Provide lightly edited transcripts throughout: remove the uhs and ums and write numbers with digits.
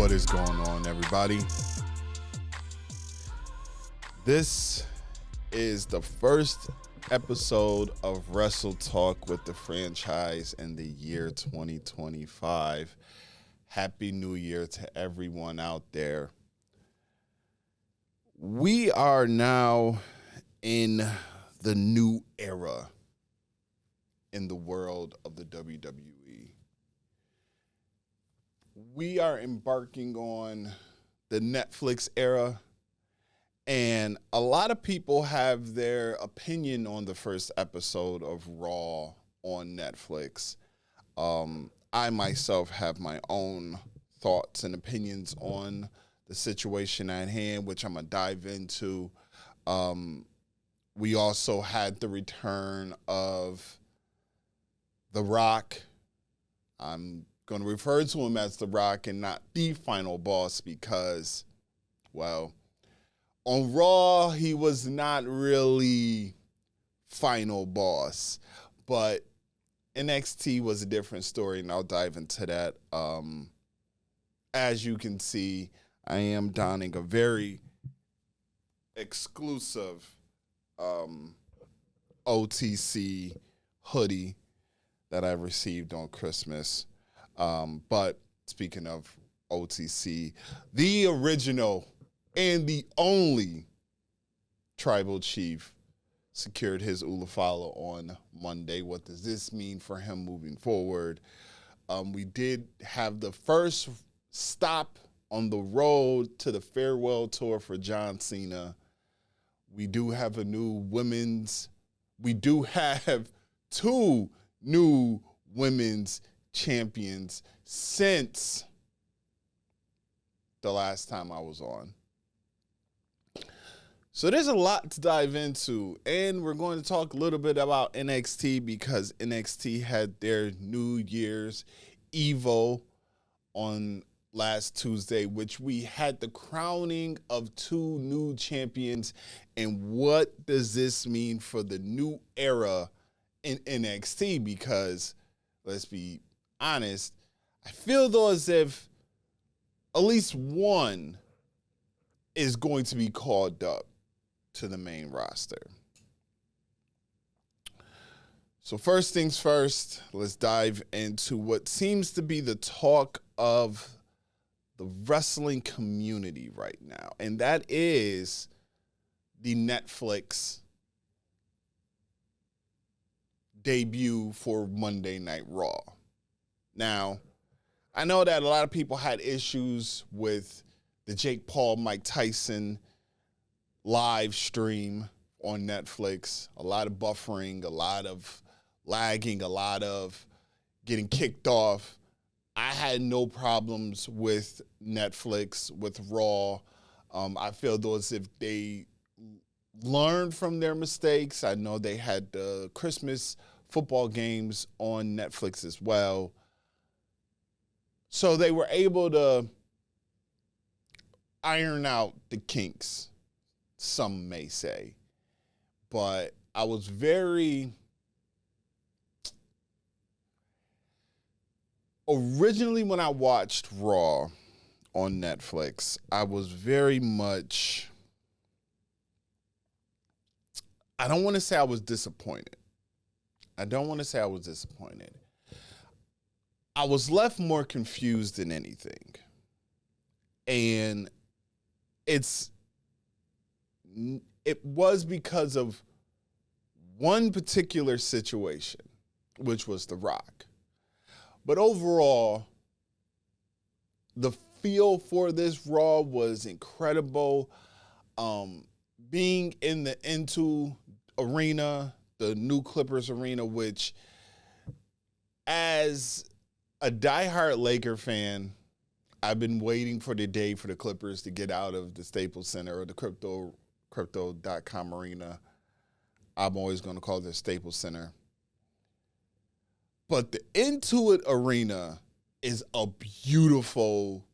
What is going on, everybody? This is the first episode of Wrestle Talk with the franchise in the year 2025. Happy New Year to everyone out there. We are now in the new era in the world of the WWE. We are embarking on the Netflix era, and a lot of people have their opinion on the first episode of Raw on Netflix. I myself have my own thoughts and opinions on the situation at hand, which I'm going to dive into. We also had the return of The Rock. I'm going to refer to him as The Rock and not the final boss because, well, on Raw, he was not really final boss, but NXT was a different story, and I'll dive into that. As you can see, I am donning a very exclusive OTC hoodie that I received on Christmas. But speaking of OTC, the original and the only tribal chief secured his Ulafala on Monday. What does this mean for him moving forward? We did have the first stop on the road to the farewell tour for John Cena. We do have two new women's champions since the last time I was on. So there's a lot to dive into, and we're going to talk a little bit about NXT because NXT had their New Year's Evo on last Tuesday, which we had the crowning of two new champions. And what does this mean for the new era in NXT? Because let's be honest, I feel though as if at least one is going to be called up to the main roster. So first things first, let's dive into what seems to be the talk of the wrestling community right now, and that is the Netflix debut for Monday Night Raw. Now, I know that a lot of people had issues with the Jake Paul, Mike Tyson live stream on Netflix. A lot of buffering, a lot of lagging, a lot of getting kicked off. I had no problems with Netflix, with Raw. I feel though as if they learned from their mistakes. I know they had the Christmas football games on Netflix as well. So they were able to iron out the kinks, some may say. But I was originally when I watched Raw on Netflix, I was very much, I don't want to say I was disappointed. I was left more confused than anything. And it was because of one particular situation, which was The Rock. But overall, the feel for this Raw was incredible. Being in the N2 arena, the new Clippers arena, which as a diehard Laker fan, I've been waiting for the day for the Clippers to get out of the Staples Center or the crypto.com arena. I'm always going to call it the Staples Center. But the Intuit Arena is a beautiful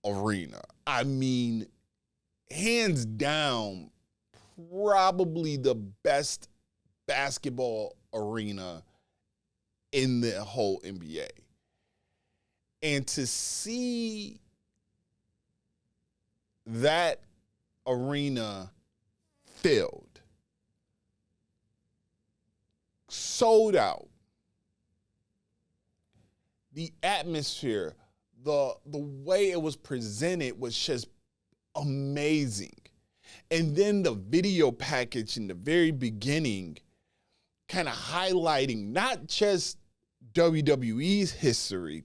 arena. I mean, hands down, probably the best basketball arena in the whole NBA. And to see that arena filled, sold out. The atmosphere, the way it was presented was just amazing. And then the video package in the very beginning kind of highlighting not just WWE's history,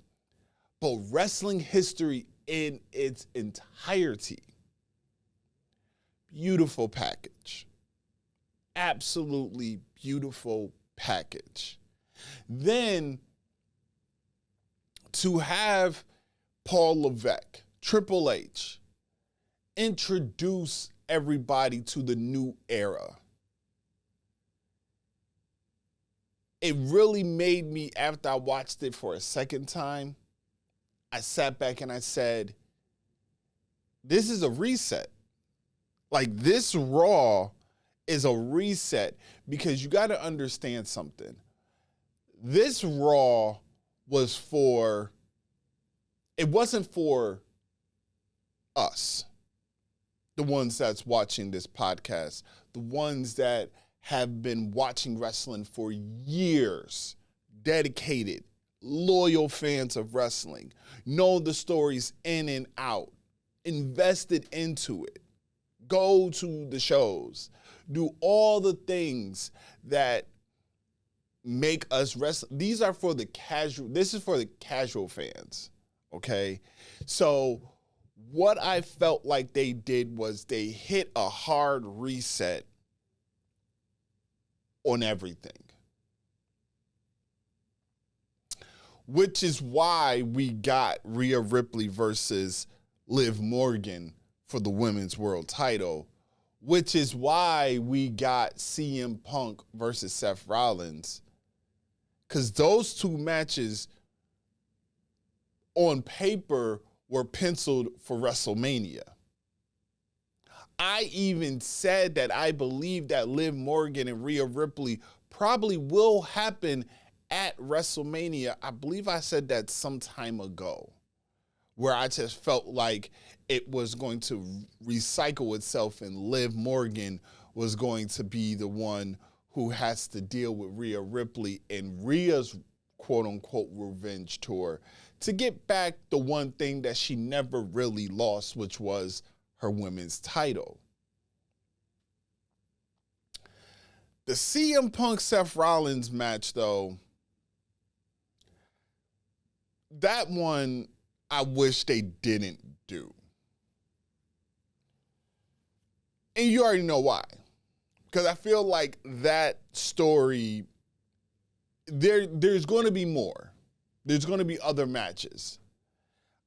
but wrestling history in its entirety. Beautiful package. Absolutely beautiful package. Then to have Paul Levesque, Triple H, introduce everybody to the new era. It really made me, after I watched it for a second time, I sat back and I said, this is a reset. Like, this Raw is a reset, because you got to understand something. This Raw was it wasn't for us, the ones that's watching this podcast, the ones that have been watching wrestling for years, dedicated, loyal fans of wrestling, know the stories in and out, invested into it, go to the shows, do all the things that make us wrestle. This is for the casual fans, okay? So what I felt like they did was they hit a hard reset on everything. Which is why we got Rhea Ripley versus Liv Morgan for the women's world title. Which is why we got CM Punk versus Seth Rollins. Because those two matches on paper were penciled for WrestleMania. I even said that I believe that Liv Morgan and Rhea Ripley probably will happen at WrestleMania. I believe I said that some time ago, where I just felt like it was going to recycle itself and Liv Morgan was going to be the one who has to deal with Rhea Ripley in Rhea's quote-unquote revenge tour to get back the one thing that she never really lost, which was her women's title. The CM Punk Seth Rollins match, though, that one I wish they didn't do. And you already know why. Because I feel like that story, there's going to be more. There's going to be other matches.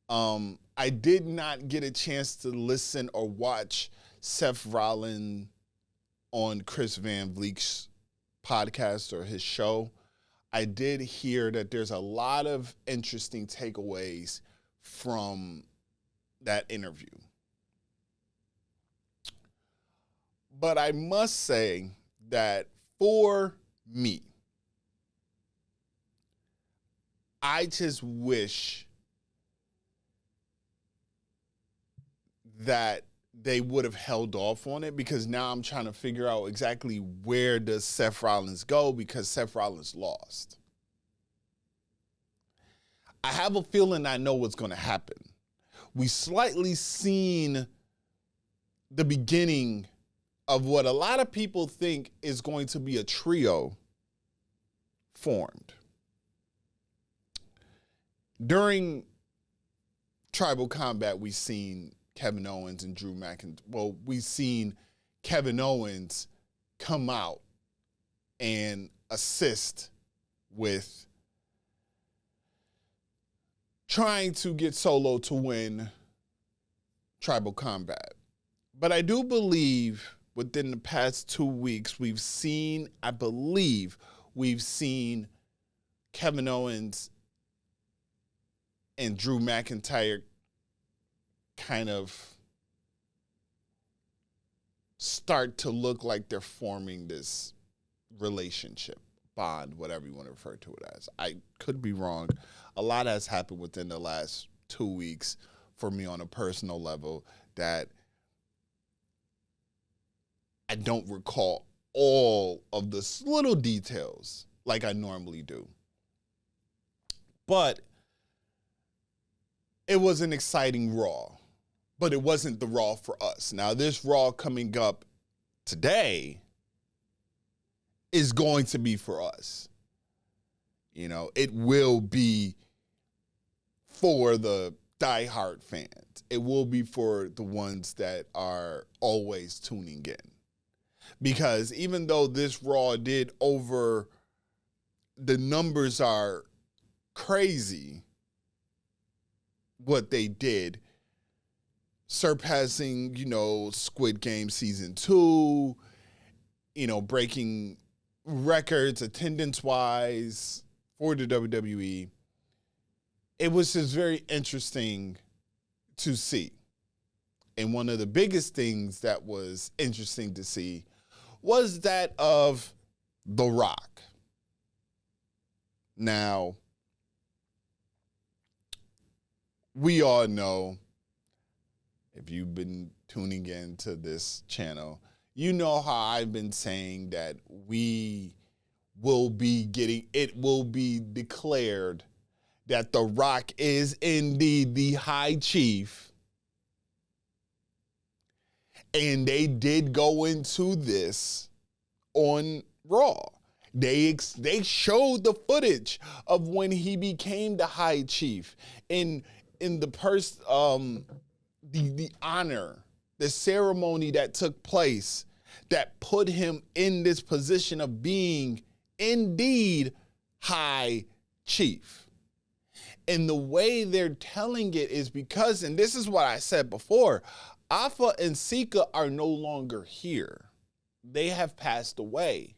I did not get a chance to listen or watch Seth Rollins on Chris Van Vliet's podcast or his show. I did hear that there's a lot of interesting takeaways from that interview. But I must say that for me, I just wish that they would have held off on it, because now I'm trying to figure out exactly where does Seth Rollins go, because Seth Rollins lost. I have a feeling I know what's going to happen. We slightly seen the beginning of what a lot of people think is going to be a trio formed. During Tribal Combat, we've seen Kevin Owens and Drew McIntyre. Well, we've seen Kevin Owens come out and assist with trying to get Solo to win Tribal Combat. But I do believe within the past 2 weeks, we've seen Kevin Owens and Drew McIntyre kind of start to look like they're forming this relationship, bond, whatever you want to refer to it as. I could be wrong. A lot has happened within the last 2 weeks for me on a personal level that I don't recall all of the little details like I normally do. But it was an exciting Raw, but it wasn't the Raw for us. Now, this Raw coming up today is going to be for us. You know, it will be for the diehard fans. It will be for the ones that are always tuning in. Because even though this Raw did over, the numbers are crazy, what they did, surpassing, Squid Game Season 2, breaking records attendance-wise for the WWE. It was just very interesting to see. And one of the biggest things that was interesting to see was that of The Rock. Now, we all know, if you've been tuning into this channel, you know how I've been saying that it will be declared that The Rock is indeed the High Chief. And they did go into this on Raw. They showed the footage of when he became the High Chief in the honor, the ceremony that took place that put him in this position of being indeed High Chief. And the way they're telling it is because, and this is what I said before, Alpha and Sika are no longer here. They have passed away.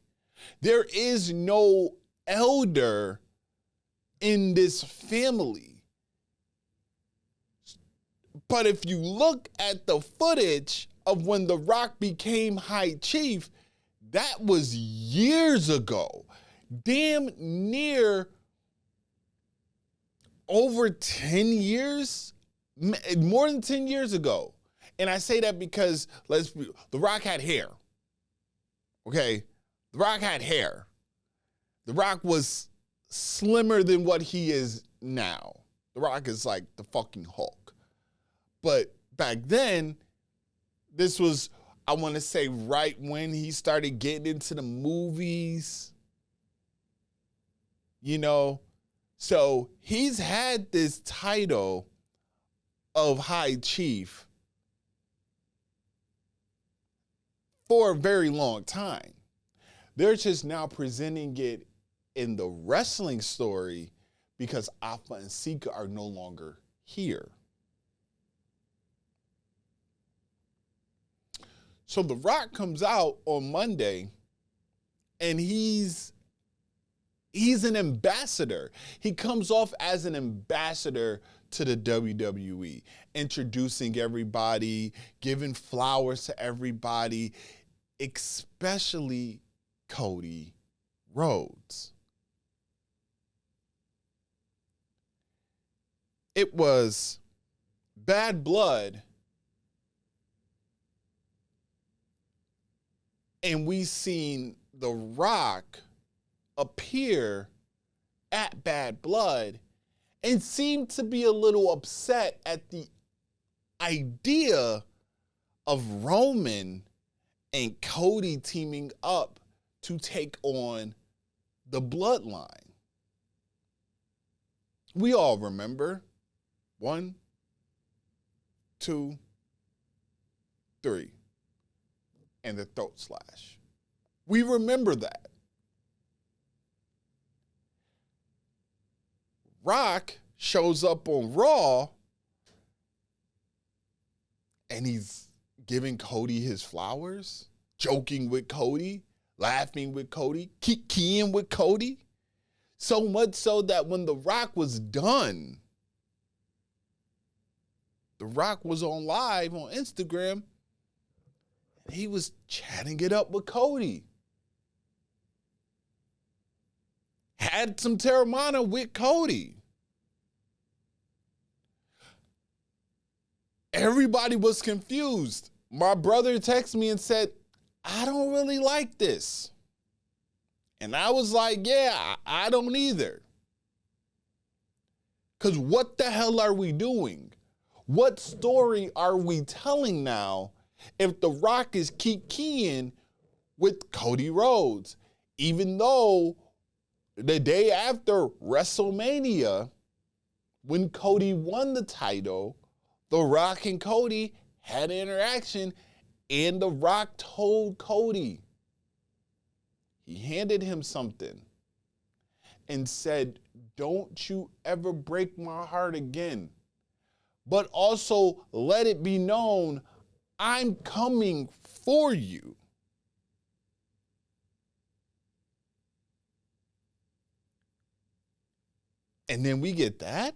There is no elder in this family. But if you look at the footage of when The Rock became High Chief, that was years ago. Damn near over 10 years, more than 10 years ago. And I say that because The Rock had hair. Okay? The Rock had hair. The Rock was slimmer than what he is now. The Rock is like the fucking Hulk. But back then, this was, I want to say, right when he started getting into the movies. So he's had this title of High Chief for a very long time. They're just now presenting it in the wrestling story because Alpha and Sika are no longer here. So The Rock comes out on Monday and he's an ambassador. He comes off as an ambassador to the WWE, introducing everybody, giving flowers to everybody, especially Cody Rhodes. It was Bad Blood, and we seen The Rock appear at Bad Blood and seemed to be a little upset at the idea of Roman and Cody teaming up to take on the Bloodline. We all remember 1, 2, 3, and the throat slash. We remember that. Rock shows up on Raw and he's giving Cody his flowers, joking with Cody, laughing with Cody, keying with Cody. So much so that when The Rock was done, The Rock was on live on Instagram and he was chatting it up with Cody. Had some Terramana with Cody. Everybody was confused. My brother texted me and said, I don't really like this. And I was like, yeah, I don't either. Because what the hell are we doing? What story are we telling now if The Rock is keying with Cody Rhodes? Even though the day after WrestleMania, when Cody won the title, The Rock and Cody had an interaction, and The Rock told Cody, he handed him something and said, don't you ever break my heart again. But also let it be known, I'm coming for you. And then we get that.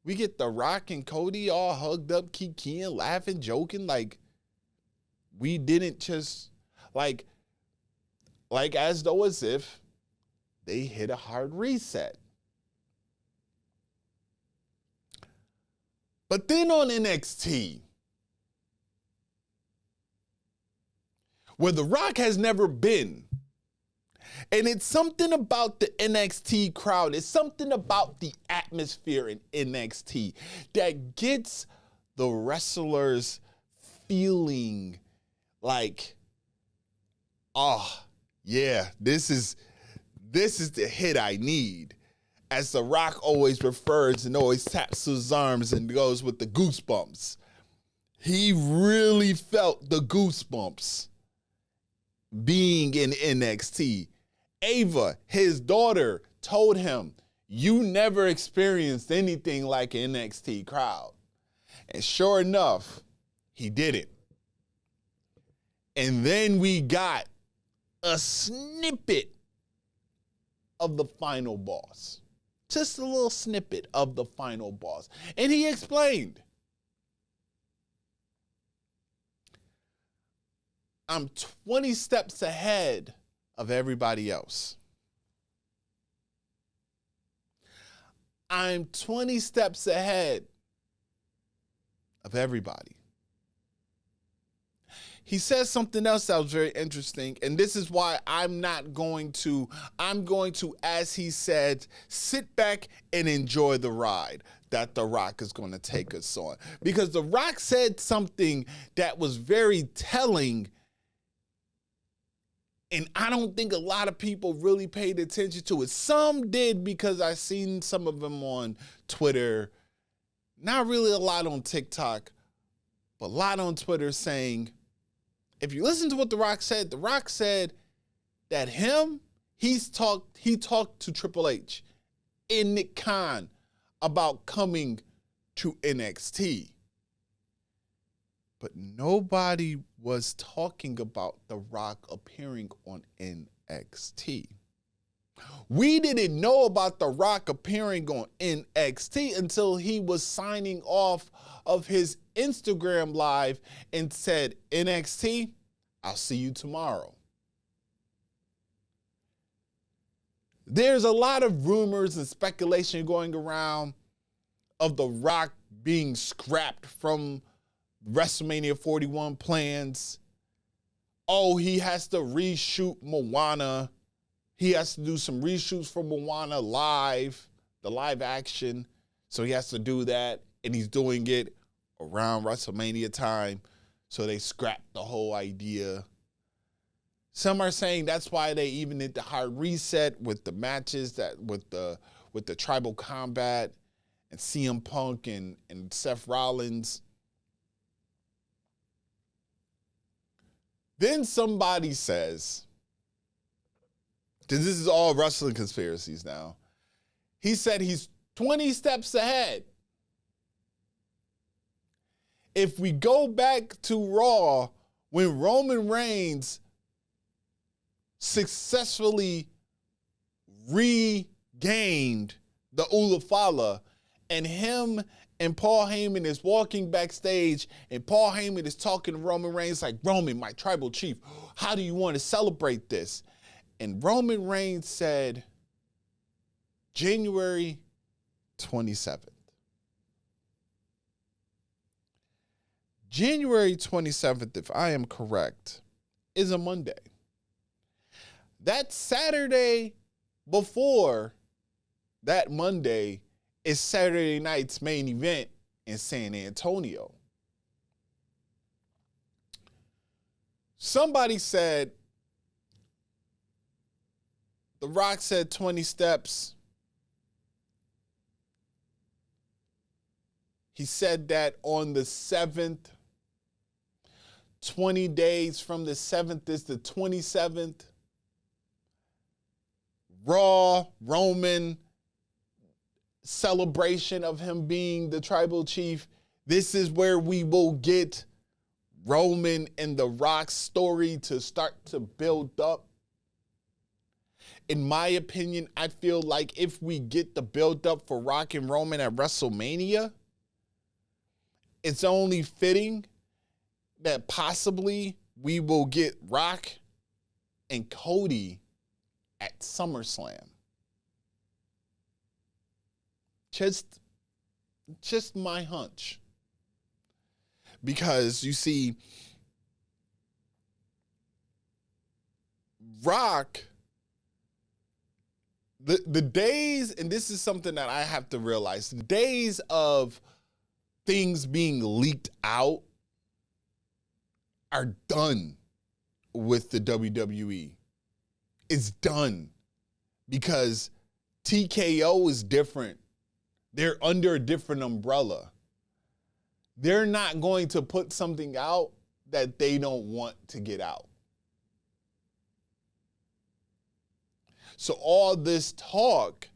We get The Rock and Cody all hugged up, kikiing, laughing, joking, like we didn't just, like as though as if they hit a hard reset. But then on NXT, where The Rock has never been, and it's something about the NXT crowd, it's something about the atmosphere in NXT that gets the wrestlers feeling like, oh, yeah, this is the hit I need. As The Rock always refers and always taps his arms and goes with the goosebumps. He really felt the goosebumps being in NXT. Ava, his daughter, told him, you never experienced anything like an NXT crowd. And sure enough, he didn't. And then we got a snippet of the final boss. Just a little snippet of the final boss. And he explained, I'm 20 steps ahead of everybody else. I'm 20 steps ahead of everybody. He says something else that was very interesting, and this is why I'm going to, as he said, sit back and enjoy the ride that The Rock is going to take us on. Because The Rock said something that was very telling, and I don't think a lot of people really paid attention to it. Some did, because I seen some of them on Twitter, not really a lot on TikTok, but a lot on Twitter saying, if you listen to what The Rock said that he talked to Triple H and Nick Khan about coming to NXT. But nobody was talking about The Rock appearing on NXT. We didn't know about The Rock appearing on NXT until he was signing off of his Instagram live and said, NXT, I'll see you tomorrow. There's a lot of rumors and speculation going around of The Rock being scrapped from WrestleMania 41 plans. Oh, he has to reshoot Moana. He has to do some reshoots for Moana live, the live action. So he has to do that, and he's doing it around WrestleMania time. So they scrapped the whole idea. Some are saying that's why they even did the hard reset with the matches, that with the tribal combat and CM Punk and Seth Rollins. Then somebody says, because this is all wrestling conspiracies now, he said he's 20 steps ahead. If we go back to Raw, when Roman Reigns successfully regained the Ulafala, and him and Paul Heyman is walking backstage, and Paul Heyman is talking to Roman Reigns like, Roman, my tribal chief, how do you want to celebrate this? And Roman Reigns said, January 27th. January 27th, if I am correct, is a Monday. That Saturday before that Monday is Saturday night's main event in San Antonio. Somebody said, The Rock said 20 steps. He said that on the 7th, 20 days from the 7th is the 27th. Raw, Roman celebration of him being the tribal chief. This is where we will get Roman and The Rock's story to start to build up. In my opinion, I feel like if we get the build up for Rock and Roman at WrestleMania, it's only fitting that possibly we will get Rock and Cody at SummerSlam. Just my hunch. Because you see, Rock, the days, and this is something that I have to realize, the days of things being leaked out are done with the WWE. It's done because TKO is different. They're under a different umbrella. They're not going to put something out that they don't want to get out. So all this talk,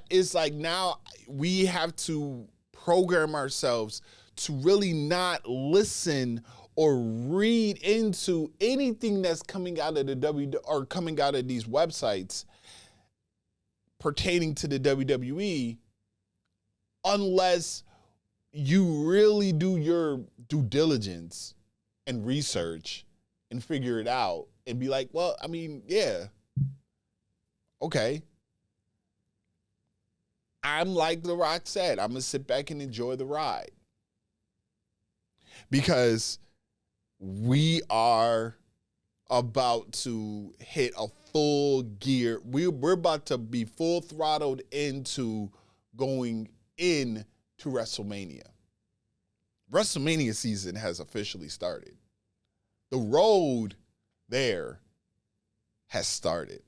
it's like now we have to program ourselves to really not listen or read into anything that's coming out of or coming out of these websites pertaining to the WWE, unless you really do your due diligence and research and figure it out and be like, well, I mean, yeah, okay. I'm like The Rock said, I'm going to sit back and enjoy the ride. Because we are about to hit a full gear. We're about to be full throttled into going into WrestleMania. WrestleMania season has officially started. The road there has started.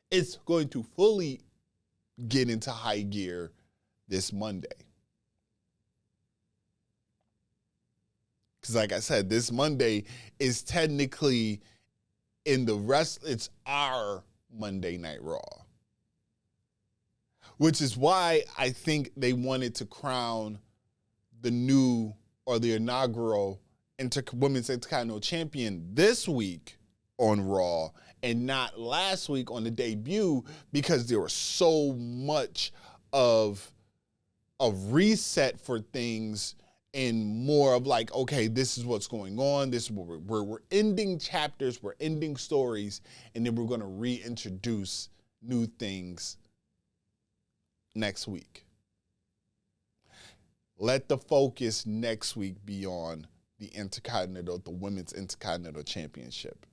It's going to fully get into high gear this Monday. Because like I said, this Monday is technically it's our Monday Night Raw. Which is why I think they wanted to crown the new or the inaugural Women's Intercontinental Champion this week on Raw and not last week on the debut, because there was so much of a reset for things and more of like, okay, this is what's going on. This is where we're ending chapters, we're ending stories, and then we're going to reintroduce new things next week. Let the focus next week be on the Women's Intercontinental Championship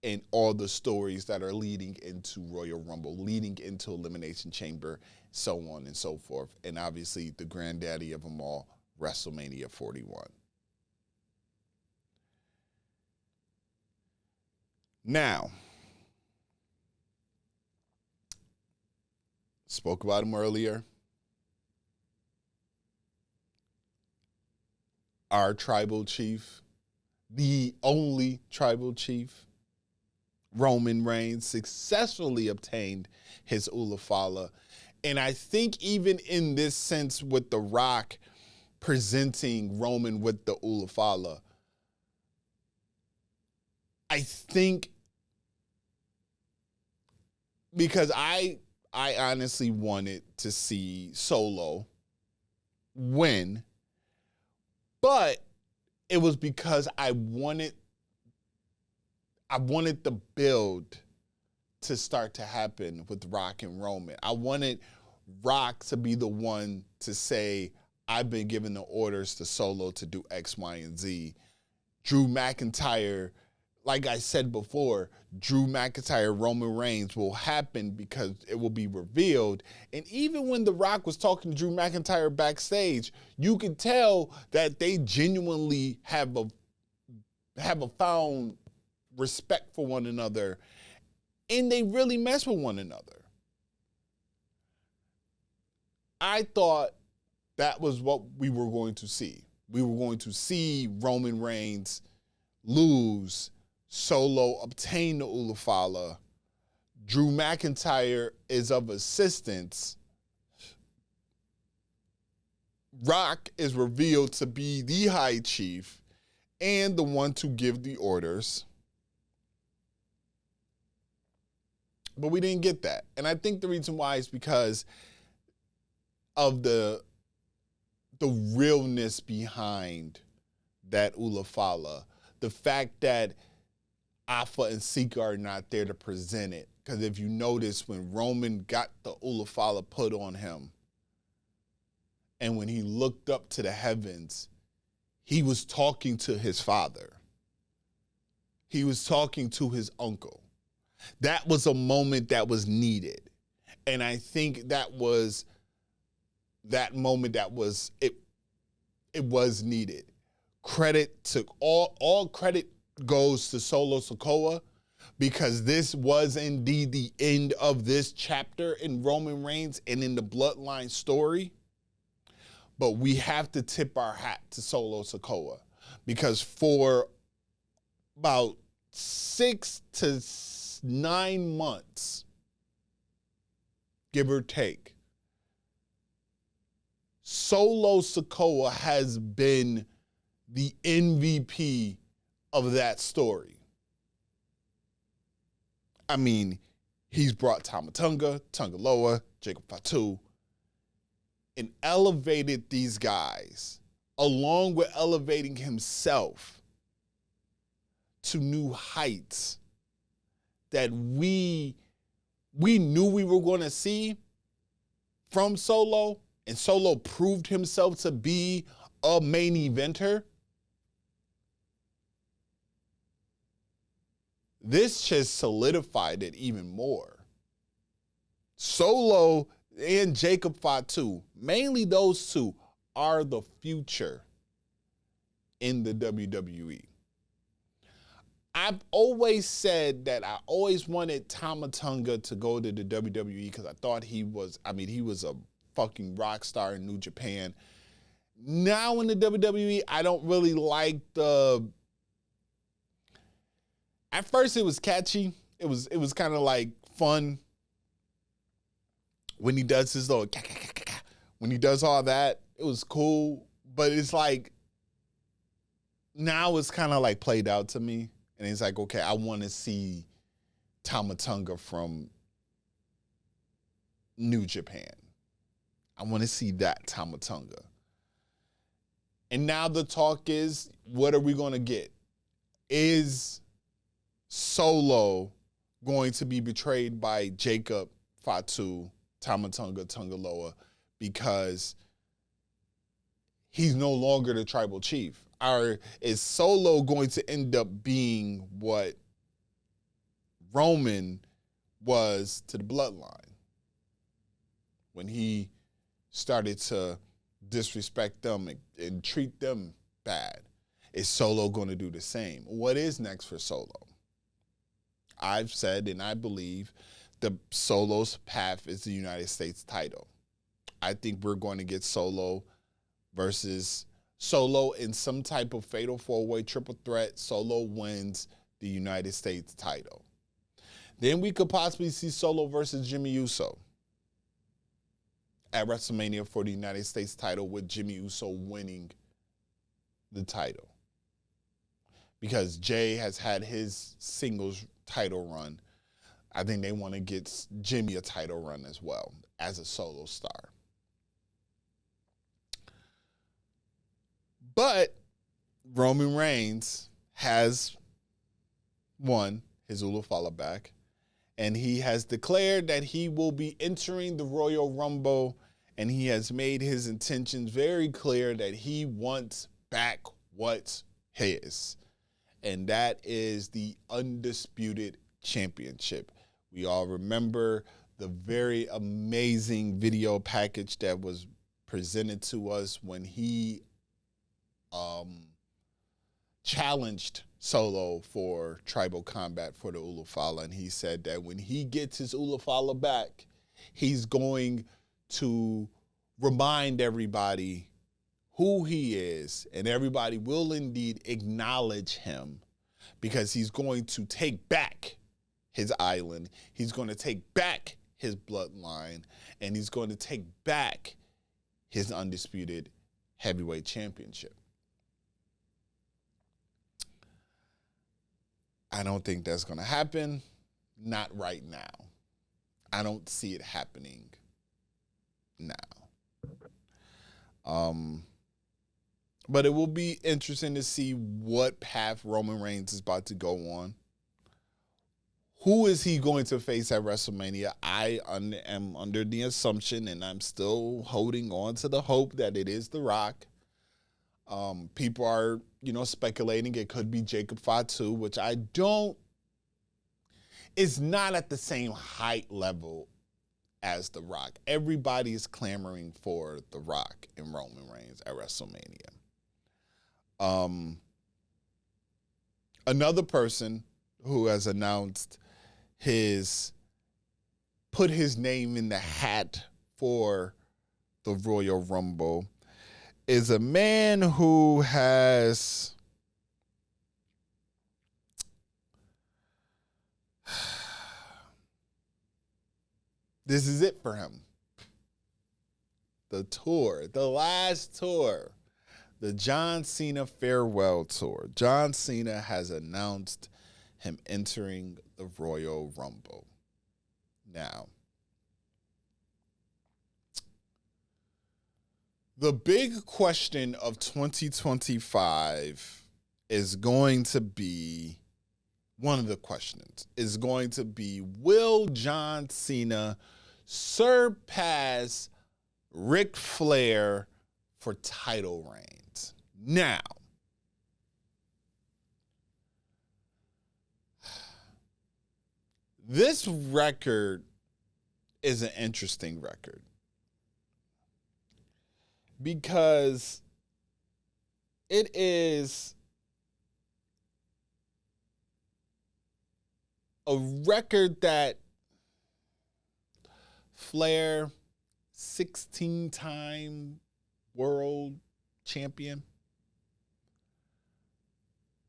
and all the stories that are leading into Royal Rumble, leading into Elimination Chamber, so on and so forth. And obviously the granddaddy of them all, WrestleMania 41. Now, spoke about him earlier. Our tribal chief, the only tribal chief, Roman Reigns, successfully obtained his Ulafala. And I think even in this sense with The Rock presenting Roman with the Ulafala, I think because I honestly wanted to see Solo win, but it was because I wanted the build to start to happen with Rock and Roman. I wanted Rock to be the one to say, I've been given the orders to Solo to do X, Y, and Z. Drew McIntyre like I said before, Drew McIntyre, Roman Reigns will happen because it will be revealed. And even when The Rock was talking to Drew McIntyre backstage, you could tell that they genuinely have a found respect for one another, and they really mess with one another. I thought that was what we were going to see. We were going to see Roman Reigns lose, Solo obtain the Ulafala. Drew McIntyre is of assistance. Rock is revealed to be the High Chief and the one to give the orders. But we didn't get that. And I think the reason why is because of the realness behind that Ulafala. The fact that Alpha and Sika are not there to present it. Because if you notice, when Roman got the Ulafala put on him, and when he looked up to the heavens, he was talking to his father. He was talking to his uncle. That was a moment that was needed. And I think that was that moment that was, it was needed. Credit to all credit goes to Solo Sikoa, because this was indeed the end of this chapter in Roman Reigns and in the Bloodline story. But we have to tip our hat to Solo Sikoa, because for about 6 to 9 months, give or take, Solo Sikoa has been the MVP of that story. I mean, he's brought Tama Tonga, Tonga Loa, Jacob Fatu, and elevated these guys, along with elevating himself to new heights that we knew we were going to see from Solo, and Solo proved himself to be a main eventer. This just solidified it even more. Solo and Jacob Fatu, mainly those two, are the future in the WWE. I've always said that I always wanted Tama Tonga to go to the WWE because I thought he was a fucking rock star in New Japan. Now in the WWE, I don't really like at first it was catchy. It was kind of like fun when he does his little, when he does all that, it was cool. But it's like, now it's kind of like played out to me. And it's like, okay, I want to see Tama Tonga from New Japan. I want to see that Tama Tonga. And now the talk is, what are we going to get? Is Solo going to be betrayed by Jacob Fatu, Tama Tonga, Tonga Loa, because he's no longer the tribal chief? Or is Solo going to end up being what Roman was to the Bloodline when he started to disrespect them and treat them bad? Is Solo going to do the same? What is next for Solo? I've said, and I believe, the Solo's path is the United States title. I think we're going to get Solo versus Solo in some type of fatal four-way triple threat. Solo wins the United States title. Then we could possibly see Solo versus Jimmy Uso at WrestleMania for the United States title, with Jimmy Uso winning the title. Because Jay has had his singles title run. I think they want to get Jimmy a title run as well as a solo star. But Roman Reigns has won his Ulafala back, and he has declared that he will be entering the Royal Rumble, and he has made his intentions very clear that he wants back what's his. and that is the Undisputed Championship. We all remember the very amazing video package that was presented to us when he challenged Solo for tribal combat for the Ulufala, and he said that when he gets his Ulufala back, he's going to remind everybody who he is, and everybody will indeed acknowledge him because he's going to take back his island, he's going to take back his bloodline, and he's going to take back his Undisputed Heavyweight Championship. I don't think that's going to happen. Not right now. I don't see it happening now. But it will be interesting to see what path Roman Reigns is about to go on. Who is he going to face at WrestleMania? I am under the assumption, and I'm still holding on to the hope that it is The Rock. People are, speculating it could be Jacob Fatu, which I don't. It's not at the same height level as The Rock. Everybody is clamoring for The Rock and Roman Reigns at WrestleMania. Another person who has announced put his name in the hat for the Royal Rumble is a man who has this is it for him. The tour, the last tour, the John Cena farewell tour. John Cena has announced him entering the Royal Rumble. Now, the big question of 2025 is going to be, one of the questions is going to be, will John Cena surpass Ric Flair for title reigns? Now, this record is an interesting record because it is a record that Flair, 16-time world champion,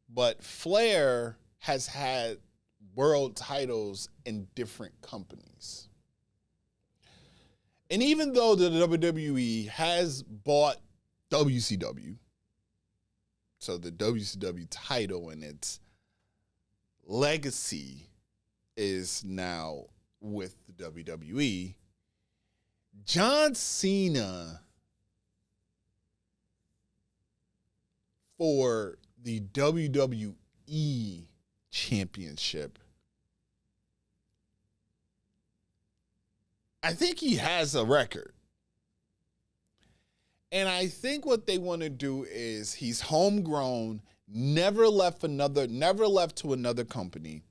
but Flair has had world titles in different companies. And even though the WWE has bought WCW, so the WCW title and its legacy is now with the WWE, John Cena for the WWE Championship, I think he has a record. And I think what they want to do is he's homegrown, never left to another company.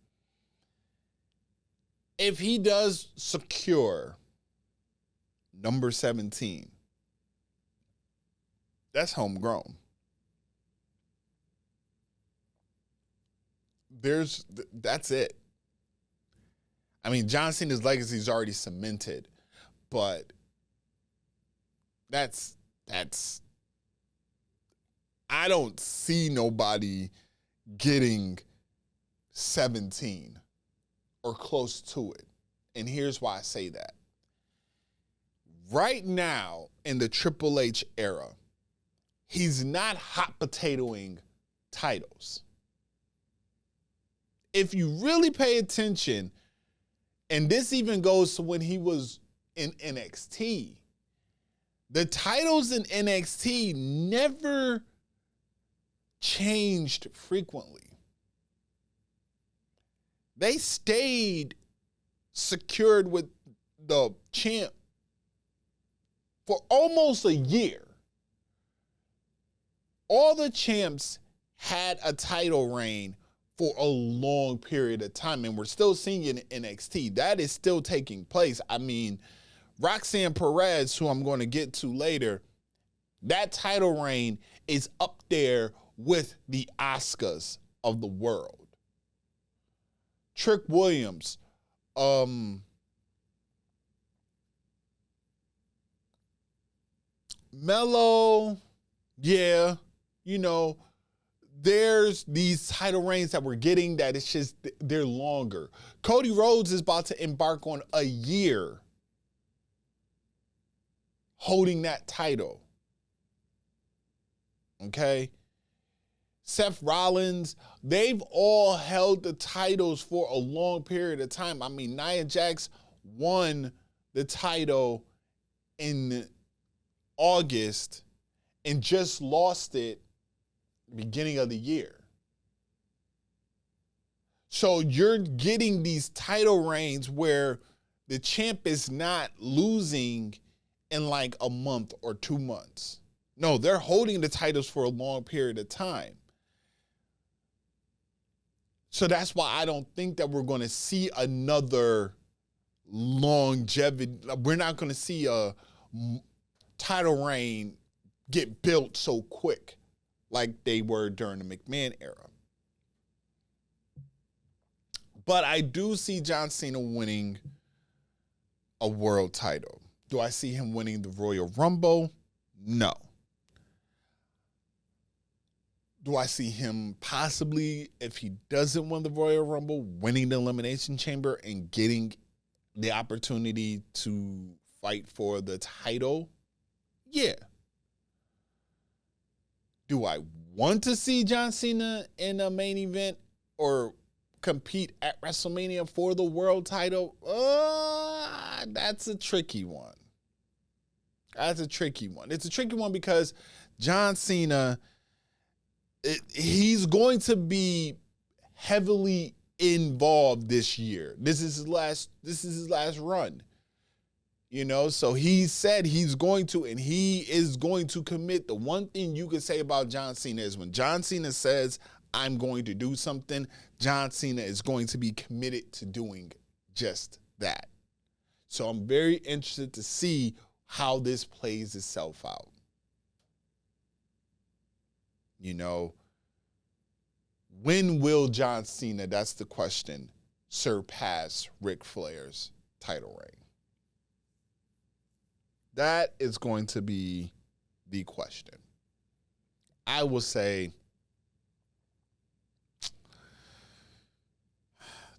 If he does secure number 17, that's homegrown. That's it. I mean, John Cena's legacy is already cemented, but that's I don't see nobody getting 17 or close to it. And here's why I say that. Right now in the Triple H era, he's not hot potatoing titles. If you really pay attention, and this even goes to when he was in NXT, the titles in NXT never changed frequently. They stayed secured with the champ for almost a year. All the champs had a title reign for a long period of time, and we're still seeing it in NXT. That is still taking place. I mean, Roxanne Perez, who I'm going to get to later, that title reign is up there with the Asukas of the world. Trick Williams, Mello, yeah, you know, there's these title reigns that we're getting that it's just, they're longer. Cody Rhodes is about to embark on a year holding that title. Okay? Seth Rollins, they've all held the titles for a long period of time. I mean, Nia Jax won the title in August and just lost it beginning of the year. So you're getting these title reigns where the champ is not losing in like a month or 2 months. No, they're holding the titles for a long period of time. So that's why I don't think that we're going to see another longevity. We're not going to see a title reign get built so quick like they were during the McMahon era. But I do see John Cena winning a world title. Do I see him winning the Royal Rumble? No. Do I see him possibly, if he doesn't win the Royal Rumble, winning the Elimination Chamber and getting the opportunity to fight for the title? Yeah. Do I want to see John Cena in a main event or compete at WrestleMania for the world title? That's a tricky one. That's a tricky one. It's a tricky one because John Cena, he's going to be heavily involved this year. This is his last run. You know, so he said he's going to, and he is going to commit. The one thing you can say about John Cena is when John Cena says, I'm going to do something, John Cena is going to be committed to doing just that. So I'm very interested to see how this plays itself out. You know, when will John Cena, that's the question, surpass Ric Flair's title reign? That is going to be the question. I will say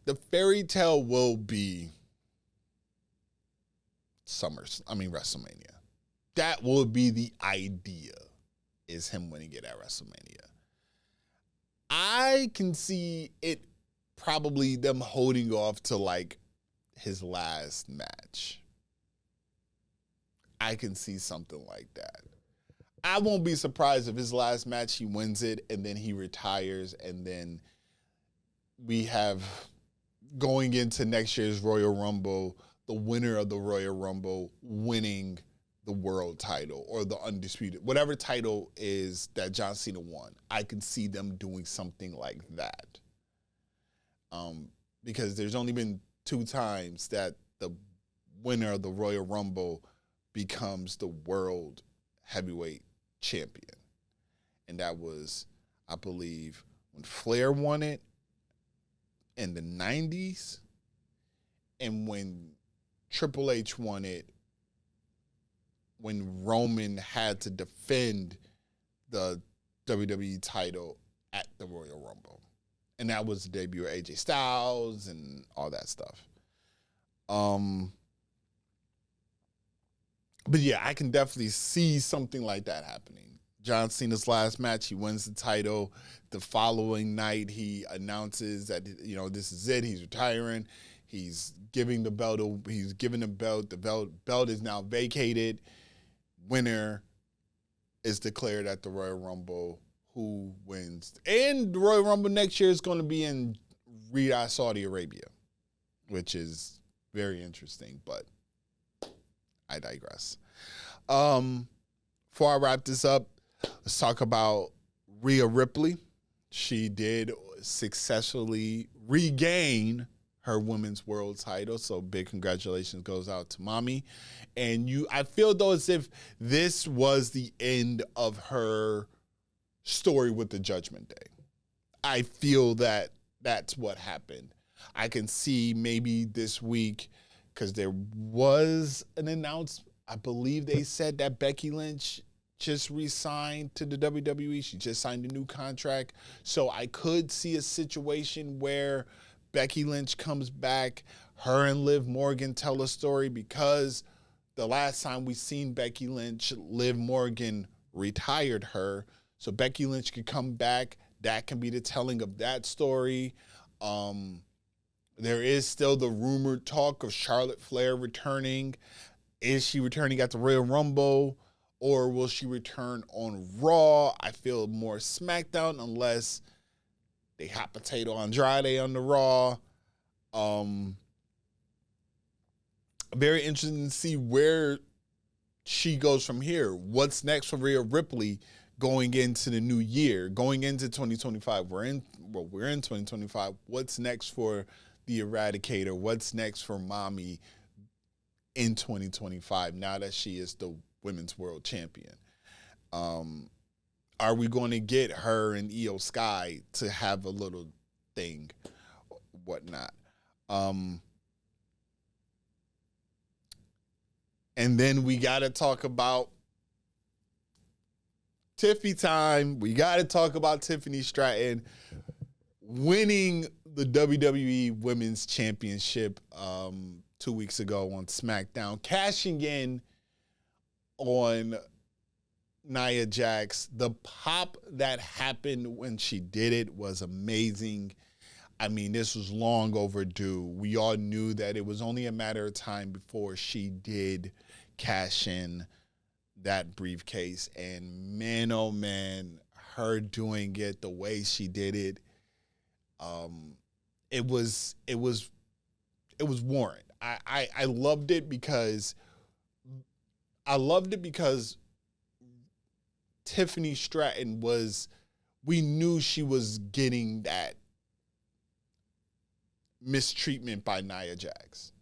the fairy tale will be WrestleMania. That will be the idea, is him winning it at WrestleMania. I can see it probably them holding off to like his last match. I can see something like that. I won't be surprised if his last match he wins it and then he retires, and then we have, going into next year's Royal Rumble, the winner of the Royal Rumble winning the world title or the undisputed, whatever title is that John Cena won. I can see them doing something like that. Because there's only been 2 times that the winner of the Royal Rumble becomes the world heavyweight champion. And that was, I believe, when Flair won it in the 90s and when Triple H won it when Roman had to defend the WWE title at the Royal Rumble. And that was the debut of AJ Styles and all that stuff. But yeah, I can definitely see something like that happening. John Cena's last match, he wins the title. The following night, he announces that, you know, this is it. He's retiring. He's giving the belt. He's giving the belt. The belt is now vacated. Winner is declared at the Royal Rumble. Who wins? And the Royal Rumble next year is going to be in Riyadh, Saudi Arabia, which is very interesting, but I digress. Before I wrap this up, let's talk about Rhea Ripley. She did successfully regain her women's world title. So big congratulations goes out to Mommy. And I feel though as if this was the end of her story with the Judgment Day. I feel that that's what happened. I can see maybe this week, because there was an announcement. I believe they said that Becky Lynch just re-signed to the WWE. She just signed a new contract. So I could see a situation where Becky Lynch comes back, her and Liv Morgan tell a story, because the last time we seen Becky Lynch, Liv Morgan retired her. So Becky Lynch could come back. That can be the telling of that story. There is still the rumored talk of Charlotte Flair returning. Is she returning at the Royal Rumble, or will she return on Raw? I feel more SmackDown, unless they hot potato Andrade on the Raw. Very interesting to see where she goes from here. What's next for Rhea Ripley going into the new year, going into 2025? We're in 2025. What's next for the Eradicator? What's next for Mommy in 2025, now that she is the women's world champion? Are we going to get her and Io Sky to have a little thing, whatnot? And then we got to talk about Tiffy time. We got to talk about Tiffany Stratton winning the WWE Women's Championship 2 weeks ago on SmackDown, cashing in on Nia Jax. The pop that happened when she did it was amazing. I mean, this was long overdue. We all knew that it was only a matter of time before she did cash in that briefcase. And man, oh man, her doing it the way she did it, it was warranted. I loved it because Tiffany Stratton we knew she was getting that mistreatment by Nia Jax.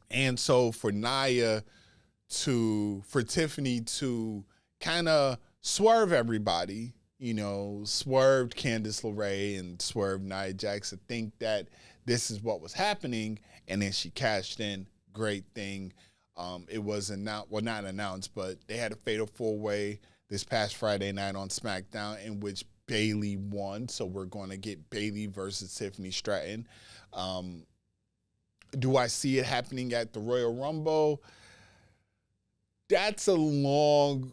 And so for Tiffany to kind of swerve everybody, swerved Candice LeRae and swerved Nia Jax to think that this is what was happening, and then she cashed in. Great thing. It was not announced, but they had a fatal four-way this past Friday night on SmackDown in which Bayley won. So we're going to get Bayley versus Tiffany Stratton. Do I see it happening at the Royal Rumble? That's a long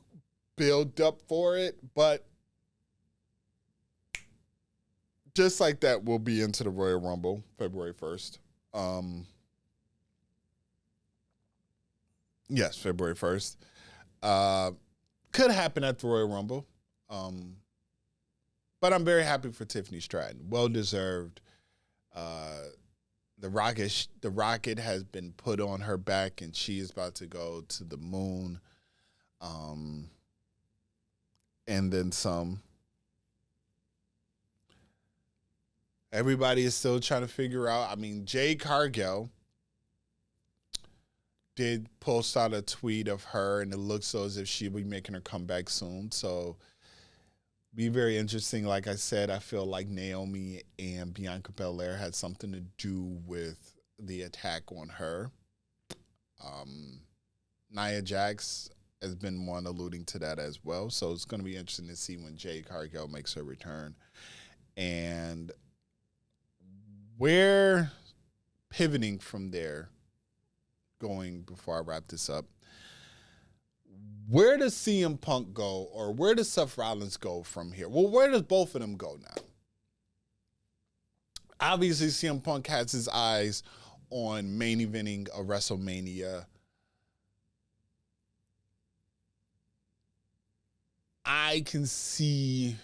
build up for it, but just like that, we'll be into the Royal Rumble February 1st. Yes, February 1st. Could happen at the Royal Rumble. But I'm very happy for Tiffany Stratton. Well deserved. The rocket has been put on her back, and she is about to go to the moon. And then some. Everybody is still trying to figure out. I mean, Jade Cargill did post out a tweet of her, and it looks as if she'll be making her comeback soon. So be very interesting. Like I said, I feel like Naomi and Bianca Belair had something to do with the attack on her. Nia Jax has been one alluding to that as well. So it's going to be interesting to see when Jade Cargill makes her return. And we're pivoting from there, going before I wrap this up. Where does CM Punk go, or where does Seth Rollins go from here? Well, where does both of them go now? Obviously, CM Punk has his eyes on main eventing a WrestleMania. I can see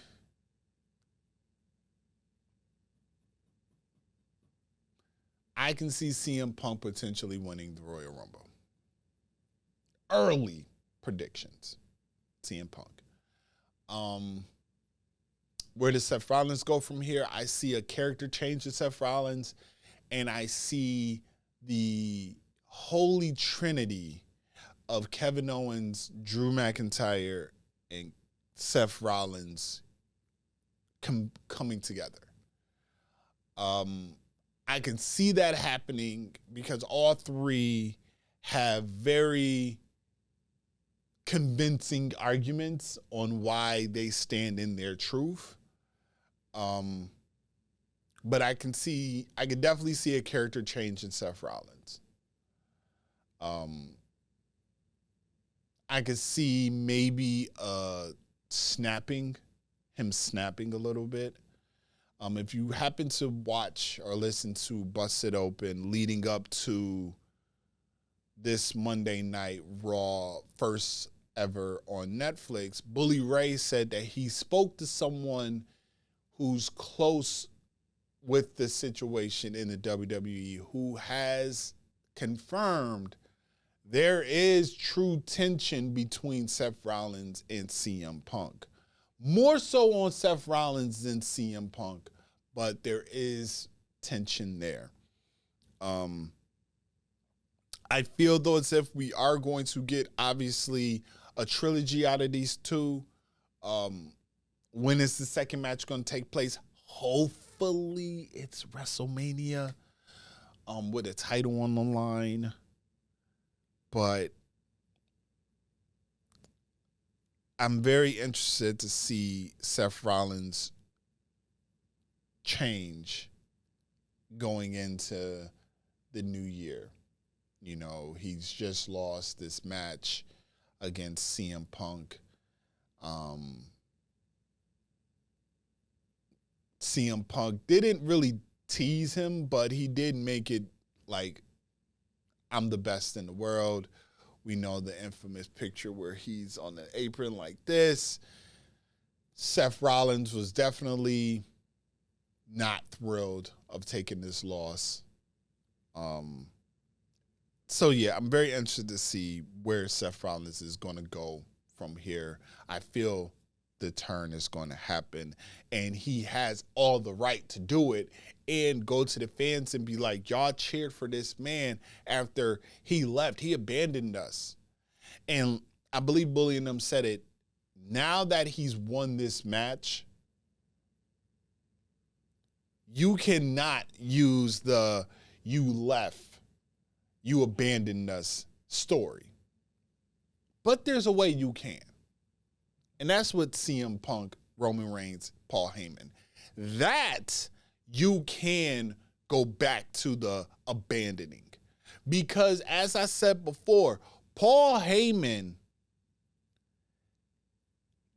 CM Punk potentially winning the Royal Rumble. Early predictions, CM Punk. where does Seth Rollins go from here? I see a character change in Seth Rollins, and I see the holy trinity of Kevin Owens, Drew McIntyre, and Seth Rollins coming together. I can see that happening because all three have very convincing arguments on why they stand in their truth. But I can definitely see a character change in Seth Rollins. I could see maybe him snapping a little bit. If you happen to watch or listen to Busted Open leading up to this Monday Night Raw, first ever on Netflix, Bully Ray said that he spoke to someone who's close with the situation in the WWE who has confirmed there is true tension between Seth Rollins and CM Punk. More so on Seth Rollins than CM Punk, but there is tension there. I feel though as if we are going to get obviously a trilogy out of these two. When is the second match going to take place? Hopefully it's WrestleMania with a title on the line. But I'm very interested to see Seth Rollins change going into the new year. You know, he's just lost this match against CM Punk. CM Punk didn't really tease him, but he did make it like, I'm the best in the world. We know the infamous picture where he's on the apron like this. Seth Rollins was definitely not thrilled of taking this loss. So yeah, I'm very interested to see where Seth Rollins is going to go from here. I feel the turn is going to happen, and he has all the right to do it and go to the fans and be like, y'all cheered for this man after he left. He abandoned us. And I believe Bully and them said it. Now that he's won this match, you cannot use the you left, you abandoned us story. But there's a way you can. And that's what CM Punk, Roman Reigns, Paul Heyman. That you can go back to the abandoning. Because as I said before, Paul Heyman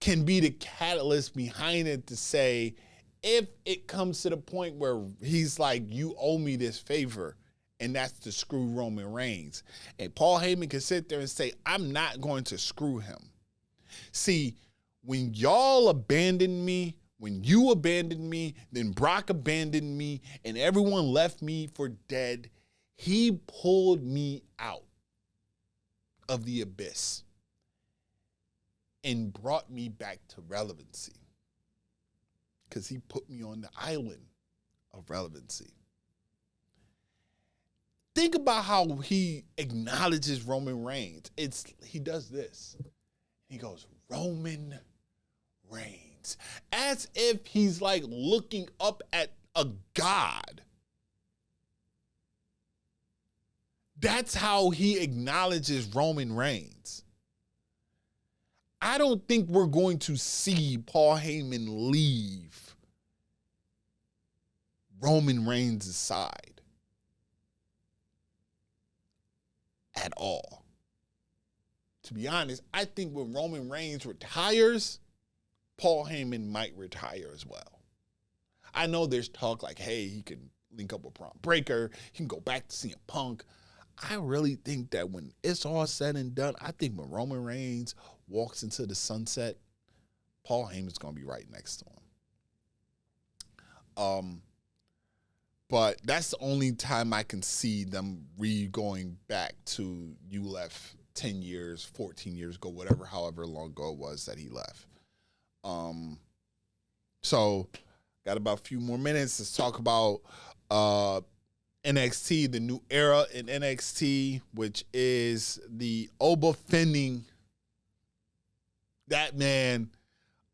can be the catalyst behind it to say, if it comes to the point where he's like, you owe me this favor, and that's to screw Roman Reigns. And Paul Heyman can sit there and say, I'm not going to screw him. See, when y'all abandoned me, when you abandoned me, then Brock abandoned me, and everyone left me for dead, he pulled me out of the abyss and brought me back to relevancy. Because he put me on the island of relevancy. Think about how he acknowledges Roman Reigns. He does this. He goes, Roman Reigns. As if he's like looking up at a god. That's how he acknowledges Roman Reigns. I don't think we're going to see Paul Heyman leave Roman Reigns' side at all. To be honest, I think when Roman Reigns retires, Paul Heyman might retire as well. I know there's talk like, hey, he can link up with Braun Breaker. He can go back to CM Punk. I really think that when it's all said and done, I think when Roman Reigns walks into the sunset, Paul Heyman's going to be right next to him. But that's the only time I can see them going back to you left 10 years, 14 years ago, however long ago it was that he left. So, got about a few more minutes. Let's talk about NXT, the new era in NXT, which is the Oba Fenning. That man,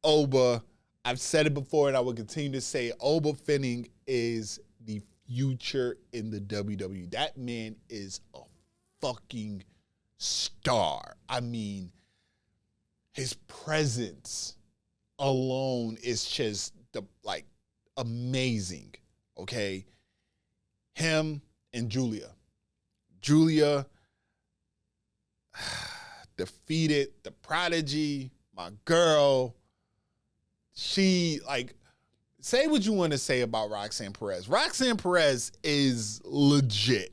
Oba, I've said it before and I will continue to say, Oba Fenning is the future in the WWE. That man is a fucking star. I mean, his presence alone is just amazing. Okay, him and Julia defeated the Prodigy, my girl. She, say what you want to say about Roxanne Perez. Roxanne Perez is legit.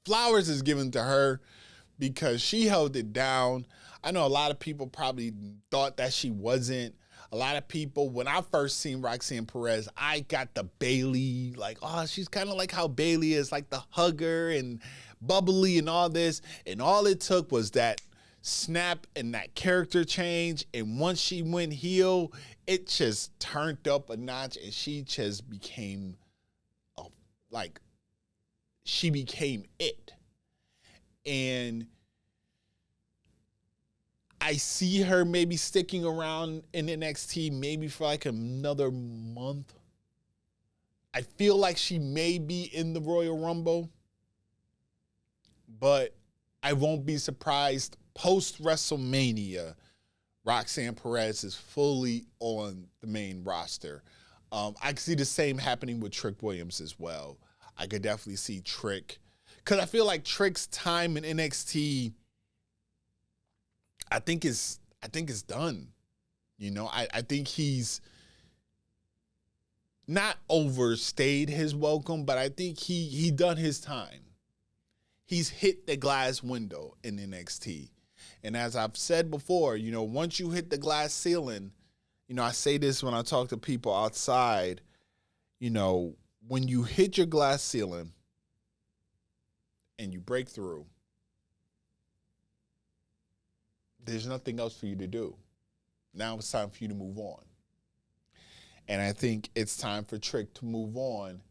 Flowers is given to her because she held it down. I know a lot of people probably thought that she wasn't. A lot of people, when I first seen Roxanne Perez, I got the Bayley, she's kind of like how Bayley is, like the hugger and bubbly and all this. And all it took was that snap and that character change. And once she went heel, it just turned up a notch and she just became, she became it. And I see her maybe sticking around in NXT maybe for another month. I feel like she may be in the Royal Rumble, but I won't be surprised post WrestleMania, Roxanne Perez is fully on the main roster. I can see the same happening with Trick Williams as well. I could definitely see Trick, because I feel like Trick's time in NXT, I think it's done. I think he's not overstayed his welcome, but I think he done his time. He's hit the glass window in NXT. And as I've said before, once you hit the glass ceiling, I say this when I talk to people outside, when you hit your glass ceiling and you break through, there's nothing else for you to do. Now it's time for you to move on. And I think it's time for Trick to move on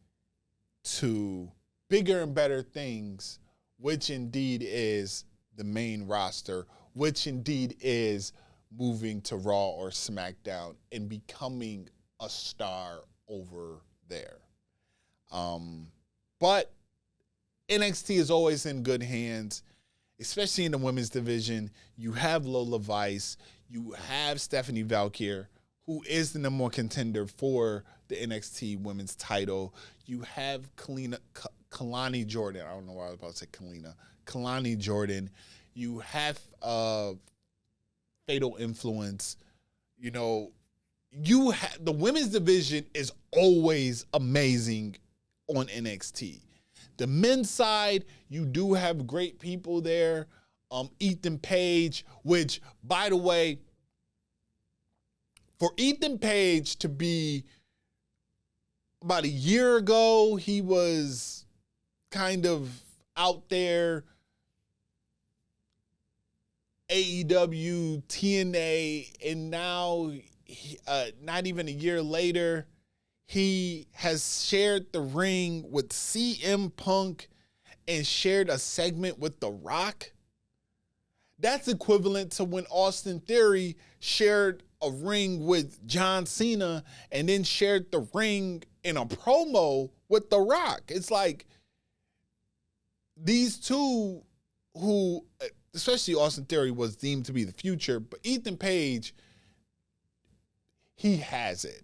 to bigger and better things, which indeed is the main roster, which indeed is moving to Raw or SmackDown and becoming a star over there. But NXT is always in good hands, especially in the women's division. You have Lola Vice, you have Stephanie Valkyrie, who is the number one contender for the NXT women's title. You have Kalani Jordan. I don't know why I was about to say Kalina. Kalani Jordan. You have Fatal Influence. The women's division is always amazing on NXT. The men's side, you do have great people there. Ethan Page, which, by the way, for Ethan Page to be about a year ago, he was kind of out there, AEW, TNA, and now, not even a year later, he has shared the ring with CM Punk and shared a segment with The Rock. That's equivalent to when Austin Theory shared a ring with John Cena and then shared the ring in a promo with The Rock. It's like these two who, especially Austin Theory, was deemed to be the future, but Ethan Page, he has it.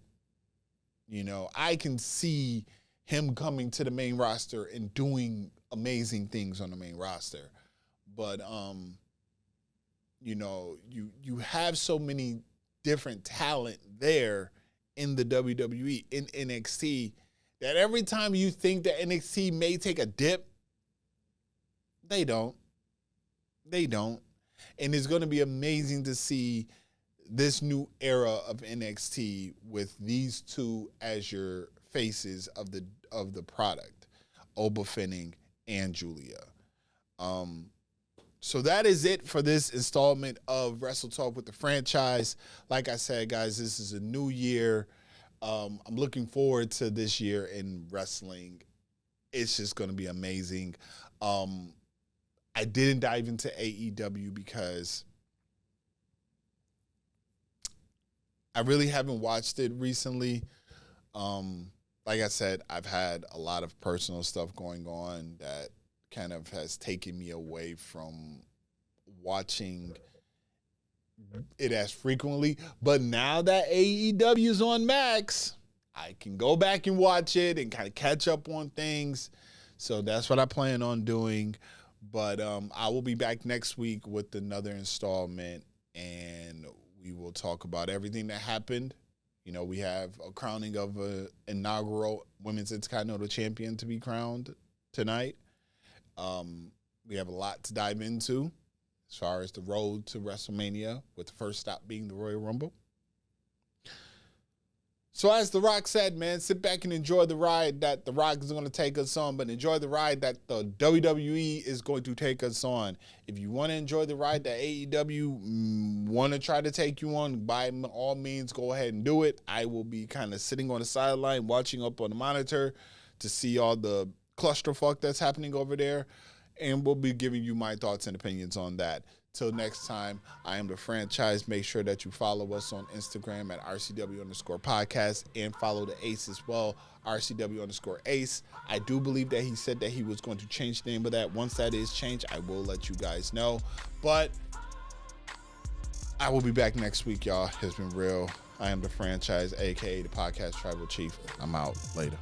I can see him coming to the main roster and doing amazing things on the main roster. But, you have so many different talent there in the WWE, in NXT, that every time you think that NXT may take a dip, they don't. And it's going to be amazing to see this new era of NXT with these two as your faces of the product, Oba Fenning and Julia. So that is it for this installment of Wrestle Talk with the franchise. Like I said, guys, this is a new year. I'm looking forward to this year in wrestling. It's just going to be amazing. I didn't dive into AEW because I really haven't watched it recently. Like I said, I've had a lot of personal stuff going on that kind of has taken me away from watching it as frequently. But now that AEW is on Max, I can go back and watch it and kind of catch up on things. So that's what I plan on doing. But I will be back next week with another installment, and we will talk about everything that happened. You know, we have a crowning of an inaugural Women's Intercontinental Champion to be crowned tonight. We have a lot to dive into as far as the road to WrestleMania, with the first stop being the Royal Rumble. So as The Rock said, man, sit back and enjoy the ride that The Rock is going to take us on, but enjoy the ride that the WWE is going to take us on. If you want to enjoy the ride that AEW want to try to take you on, by all means, go ahead and do it. I will be kind of sitting on the sideline, watching up on the monitor to see all the clusterfuck that's happening over there, and we'll be giving you my thoughts and opinions on that. Till next time, I am the franchise. Make sure that you follow us on Instagram at RCW_podcast and follow the Ace as well, RCW_Ace. I do believe that he said that he was going to change the name of that. Once that is changed, I will let you guys know. But I will be back next week, y'all. It's been real. I am the franchise, a.k.a. the podcast tribal chief. I'm out. Later.